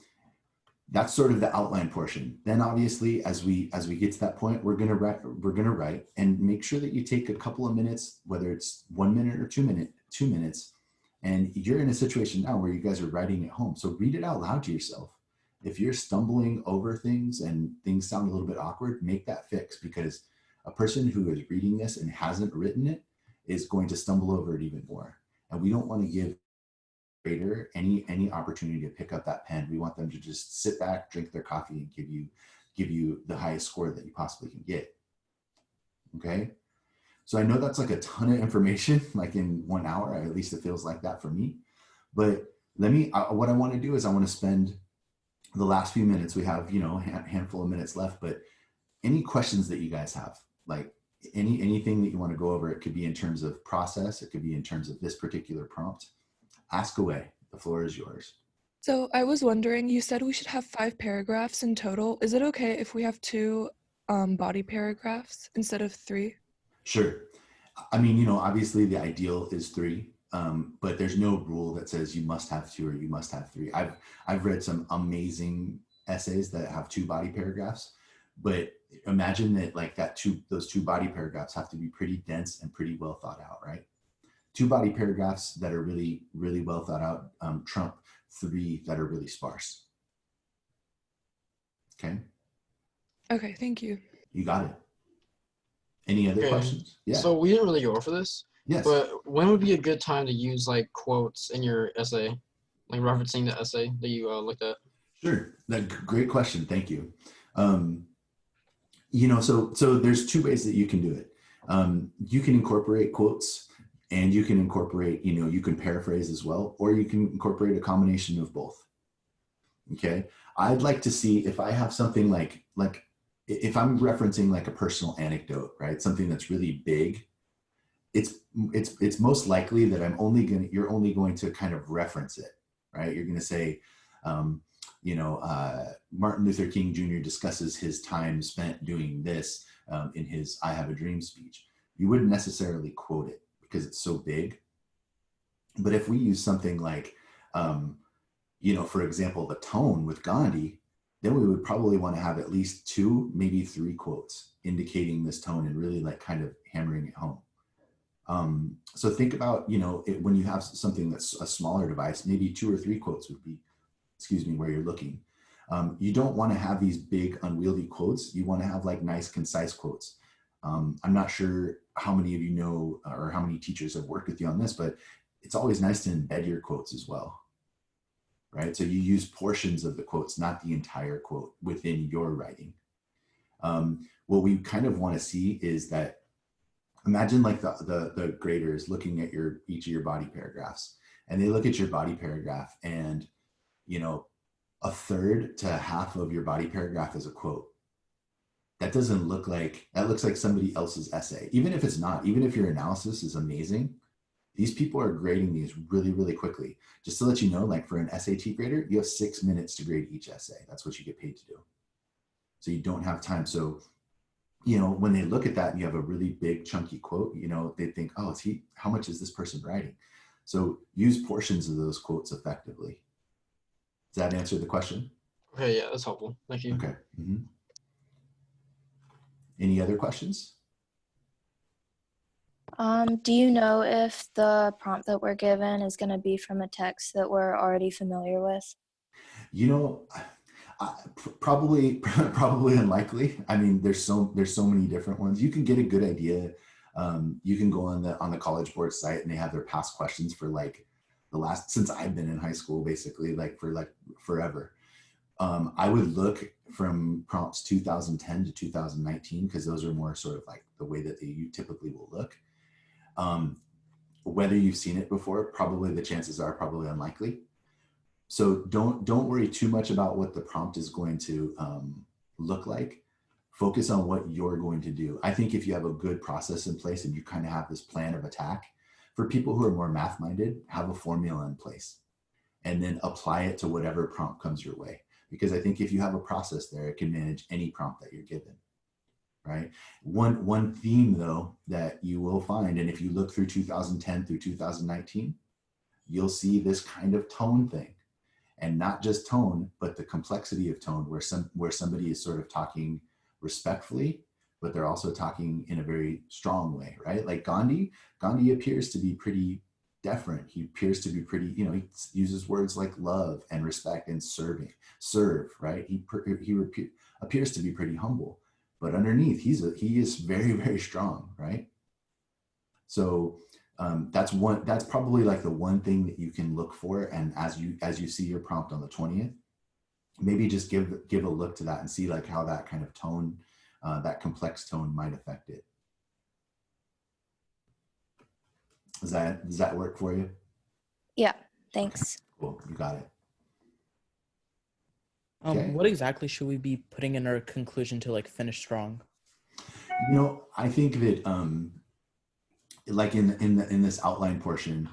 that's sort of the outline portion. Then obviously, as we get to that point, we're gonna write, and make sure that you take a couple of minutes, whether it's 1 minute or 2 minutes, and you're in a situation now where you guys are writing at home. So read it out loud to yourself. If you're stumbling over things and things sound a little bit awkward, make that fix, because a person who is reading this and hasn't written it is going to stumble over it even more. And we don't want to give grader any opportunity to pick up that pen. We want them to just sit back, drink their coffee, and give you the highest score that you possibly can get. Okay, so I know that's like a ton of information, like in 1 hour, at least it feels like that for me. But what I want to do is I want to spend the last few minutes. We have, you know, a handful of minutes left, but any questions that you guys have, like anything that you want to go over, it could be in terms of process, it could be in terms of this particular prompt. Ask away. The floor is yours. So I was wondering, you said we should have 5 paragraphs in total. Is it okay if we have 2 body paragraphs instead of 3? Sure. I mean, you know, obviously the ideal is 3, but there's no rule that says you must have 2 or you must have 3. I've read some amazing essays that have 2 body paragraphs, but imagine that like those 2 body paragraphs have to be pretty dense and pretty well thought out, right? 2 body paragraphs that are really, really well thought out trump 3 that are really sparse. Okay. Okay, thank you. You got it. Any other questions? Yeah. So we didn't really go over this. Yes. But when would be a good time to use like quotes in your essay, like referencing the essay that you looked at? Sure. Great question. Thank you. You know, so there's 2 ways that you can do it. You can incorporate quotes. And you can incorporate, you know, you can paraphrase as well, or you can incorporate a combination of both. Okay. I'd like to see if I have something like if I'm referencing like a personal anecdote, right? Something that's really big. It's most likely that you're only going to kind of reference it, right? You're going to say, you know, Martin Luther King Jr. discusses his time spent doing this in his I Have a Dream speech. You wouldn't necessarily quote it, because it's so big. But if we use something like, you know, for example, the tone with Gandhi, then we would probably want to have at least 2, maybe 3 quotes indicating this tone and really like kind of hammering it home. So think about, you know, when you have something that's a smaller device, maybe 2 or 3 quotes would be, where you're looking. You don't want to have these big unwieldy quotes. You want to have like nice, concise quotes. I'm not sure how many of you know or how many teachers have worked with you on this, but it's always nice to embed your quotes as well, right? So you use portions of the quotes, not the entire quote within your writing. What we kind of want to see is that, imagine like the grader is looking at each of your body paragraphs, and they look at your body paragraph, and, you know, 1/3 to half of your body paragraph is a quote. That looks like somebody else's essay. Even if it's not, even if your analysis is amazing, these people are grading these really, really quickly. Just to let you know, like for an SAT grader, you have 6 minutes to grade each essay. That's what you get paid to do. So you don't have time. So, you know, when they look at that and you have a really big chunky quote, you know, they think, oh, how much is this person writing? So use portions of those quotes effectively. Does that answer the question? Okay, yeah, that's helpful. Thank you. Okay. Mm-hmm. Any other questions? Do you know if the prompt that we're given is going to be from a text that we're already familiar with? You know, probably unlikely. I mean, there's so many different ones. You can get a good idea. You can go on the College Board site, and they have their past questions for like since I've been in high school, basically, like for like forever. I would look from prompts 2010 to 2019, because those are more sort of like the way that you typically will look. Whether you've seen it before, probably the chances are probably unlikely. So don't worry too much about what the prompt is going to look like Focus on what you're going to do. I think if you have a good process in place and you kind of have this plan of attack, for people who are more math minded, have a formula in place and then apply it to whatever prompt comes your way. Because I think if you have a process there, it can manage any prompt that you're given, right? One theme though that you will find, and if you look through 2010 through 2019, you'll see this kind of tone thing. And not just tone, but the complexity of tone, where somebody is sort of talking respectfully, but they're also talking in a very strong way, right? Like Gandhi appears to be pretty deferent. He appears to be pretty, he uses words like love and respect and serve, right? He appears to be pretty humble, but underneath he is very, very strong, right? So that's probably like the one thing that you can look for. And as you see your prompt on the 20th, maybe just give a look to that and see like how that kind of tone, that complex tone might affect it. Does that work for you? Yeah, thanks. Cool, you got it. Okay. What exactly should we be putting in our conclusion to like finish strong? I think that like in this outline portion,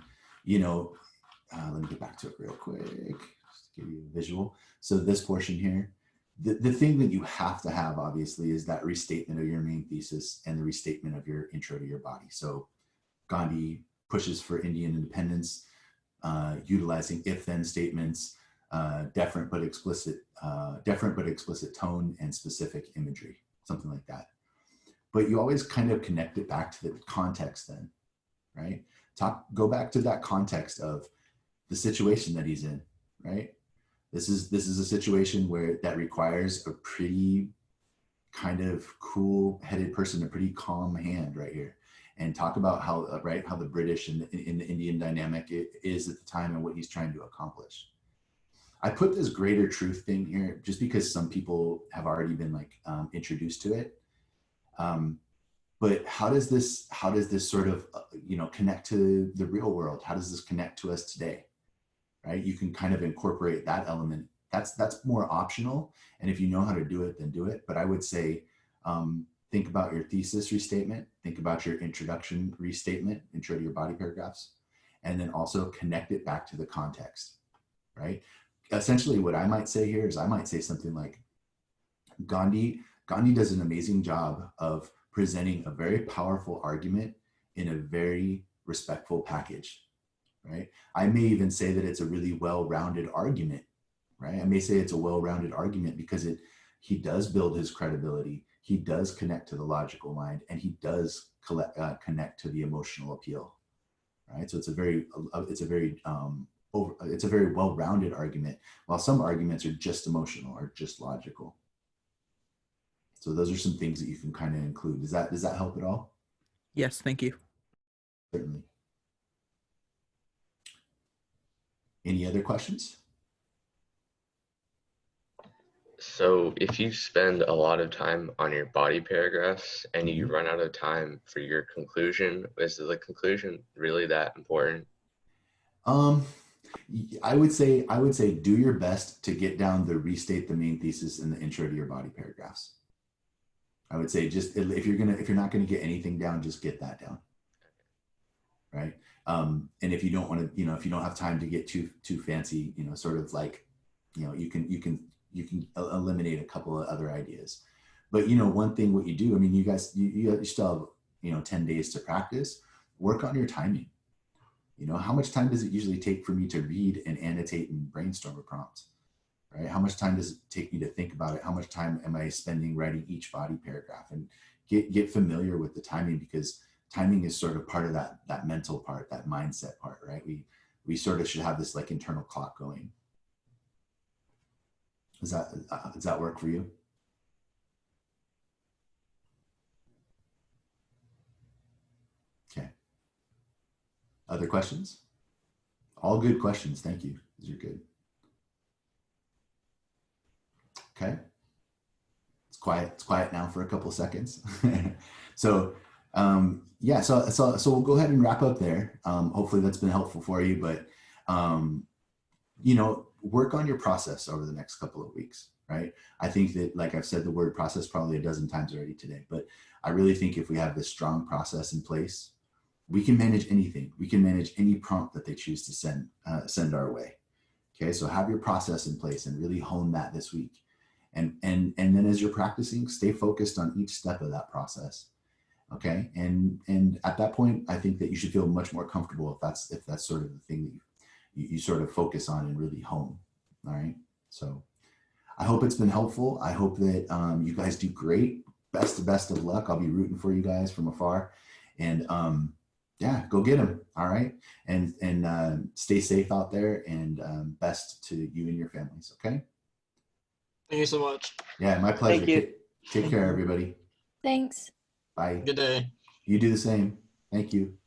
let me get back to it real quick, just to give you a visual. So this portion here, the thing that you have to have obviously is that restatement of your main thesis and the restatement of your intro to your body. So Gandhi pushes for Indian independence, utilizing if-then statements, deferent but explicit tone and specific imagery, something like that. But you always kind of connect it back to the context then, right? Go back to that context of the situation that he's in, right? This is a situation that requires a pretty kind of cool-headed person, a pretty calm hand right here. And talk about how the British and in the Indian dynamic is at the time and what he's trying to accomplish. I put this greater truth thing here just because some people have already been like introduced to it. But how does this sort of, connect to the real world? How does this connect to us today? Right? You can kind of incorporate that element. That's more optional. And if you know how to do it, then do it. But I would say, think about your thesis restatement, think about your introduction restatement, intro to your body paragraphs, and then also connect it back to the context, right? Essentially what I might say here is I might say something like, Gandhi does an amazing job of presenting a very powerful argument in a very respectful package, right? I may even say that it's a really well-rounded argument, right? I may say it's a well-rounded argument because he does build his credibility, he does connect to the logical mind, and he does connect to the emotional appeal, right? So it's a very well-rounded argument, while some arguments are just emotional or just logical. So those are some things that you can kind of include. Does that help at all? Yes, thank you. Certainly. Any other questions? So if you spend a lot of time on your body paragraphs and you run out of time for your conclusion, is the conclusion really that important? I would say do your best to get down the restate the main thesis and the intro to your body paragraphs. I would say just if you're not gonna get anything down, just get that down, right? And if you don't want to, if you don't have time to get too fancy, sort of like, you can eliminate a couple of other ideas. But one thing, what you do, I mean, you guys, you still have 10 days to practice. Work on your timing. How much time does it usually take for me to read and annotate and brainstorm a prompt? Right? How much time does it take me to think about it? How much time am I spending writing each body paragraph? And get familiar with the timing, because timing is sort of part of that mental part, that mindset part, right? We sort of should have this like internal clock going. Does that work for you? Okay. Other questions? All good questions. Thank you. These are good. Okay. It's quiet now for a couple of seconds. So yeah, so we'll go ahead and wrap up there. Hopefully that's been helpful for you, but work on your process over the next couple of weeks. right? I think that, like I've said the word process probably a dozen times already today, but I really think if we have this strong process in place, we can manage anything. We can manage any prompt that they choose to send our way. Okay, so have your process in place and really hone that this week. And then as you're practicing, stay focused on each step of that process. Okay, and at that point, I think that you should feel much more comfortable if that's sort of the thing that you sort of focus on and really hone. All right, so I hope it's been helpful. I hope that you guys do great. Best of luck. I'll be rooting for you guys from afar, and yeah, go get them. All right, and stay safe out there, and best to you and your families. Okay. Thank you so much. Yeah, my pleasure. Thank you. Take care, everybody. Thanks. Bye. Good day. You do the same. Thank you.